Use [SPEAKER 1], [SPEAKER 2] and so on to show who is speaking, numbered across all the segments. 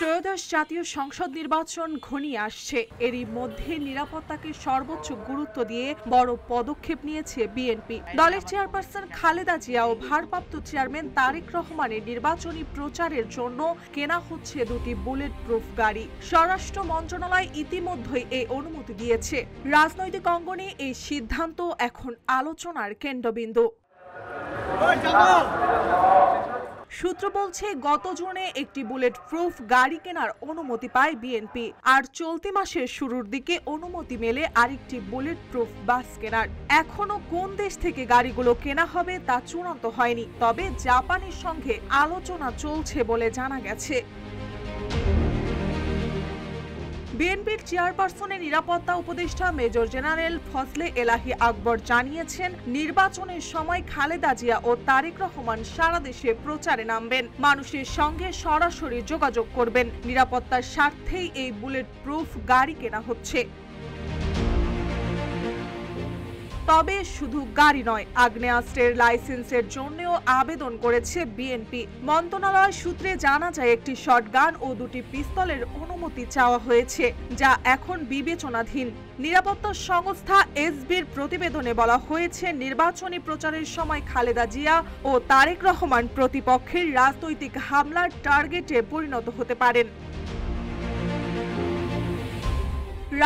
[SPEAKER 1] ত্রয়োদশ জাতীয় সংসদ নির্বাচন ঘনিয়ে আসছে। এরই মধ্যে নিরাপত্তাকে সর্বোচ্চ গুরুত্ব দিয়ে বড় পদক্ষেপ নিয়েছে বিএনপি। দলের চেয়ারপারসন খালেদা জিয়া ও ভারপ্রাপ্ত চেয়ারম্যান তারেক রহমানের নির্বাচনী প্রচারের জন্য কেনা হচ্ছে দুটি বুলেট প্রুফ গাড়ি। স্বরাষ্ট্র মন্ত্রণালয় ইতিমধ্যেই এই অনুমতি দিয়েছে। রাজনৈতিক অঙ্গনে এই সিদ্ধান্ত এখন আলোচনার কেন্দ্রবিন্দু। সূত্র বলছে, গত জুনে একটি বুলেট প্রুফ গাড়ি কেনার অনুমতি পায় বিএনপি, আর চলতি মাসের শুরুর দিকে অনুমতি মেলে আরেকটি বুলেট প্রুফ বাস কেনার। এখনো কোন দেশ থেকে গাড়িগুলো কেনা হবে তা চূড়ান্ত হয়নি, তবে জাপানের সঙ্গে আলোচনা চলছে বলে জানা গেছে। বিএনপির চেয়ারপারসনের নিরাপত্তা উপদেষ্টা মেজর জেনারেল ফজলে এলাহি আকবর জানিয়েছেন, নির্বাচনের সময় খালেদা জিয়া ও তারেক রহমান সারা দেশে প্রচারে নামবেন, মানুষের সঙ্গে সরাসরি যোগাযোগ করবেন। নিরাপত্তার স্বার্থেই এই বুলেট প্রুফ গাড়ি কেনা হচ্ছে। তবে শুধু গাড়ি নয়, আগ্নেয়াস্ত্রের লাইসেন্সের জন্যও আবেদন করেছে বিএনপি। মন্ত্রণালয় সূত্রে জানা যায়, একটি শটগান ও দুটি পিস্তলের অনুমতি চাওয়া হয়েছে, যা এখন বিবেচনাধীন। নিরাপত্তা সংস্থা এসবির প্রতিবেদনে বলা হয়েছে, নির্বাচনী প্রচারের সময় খালেদা জিয়া ও তারেক রহমান প্রতিপক্ষের রাজনৈতিক হামলার টার্গেটে পরিণত হতে পারেন।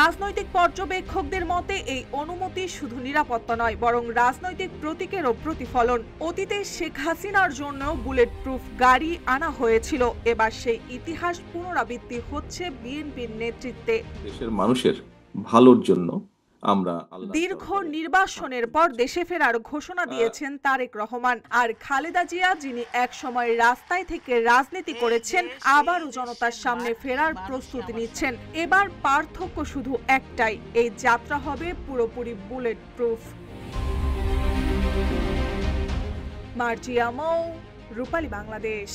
[SPEAKER 1] রাজনৈতিক পর্যবেক্ষকদের মতে এই অনুমতি শুধু নিরাপত্তা নয়, বরং রাজনৈতিক প্রতীকেরও প্রতিফলন। অতীতে শেখ হাসিনার জন্য বুলেট প্রুফ গাড়ি আনা হয়েছিল, এবার সেই ইতিহাস পুনরাবৃত্তি হচ্ছে বিএনপির নেতৃত্বে।
[SPEAKER 2] দেশের মানুষের ভালোর জন্য আমরা
[SPEAKER 1] দীর্ঘ নির্বাসনের পর দেশে ফেরার ঘোষণা দিয়েছেন তারেক রহমান, আর খালেদা জিয়া, যিনি একসময় রাস্তায় থেকে রাজনীতি করেছেন, আবারও জনতার সামনে ফেরার প্রস্তুতি নিচ্ছেন। এবার পার্থক্য শুধু একটাই, এই যাত্রা হবে পুরোপুরি বুলেট প্রুফ। মার্জিয়া মৌ, রূপালী বাংলাদেশ।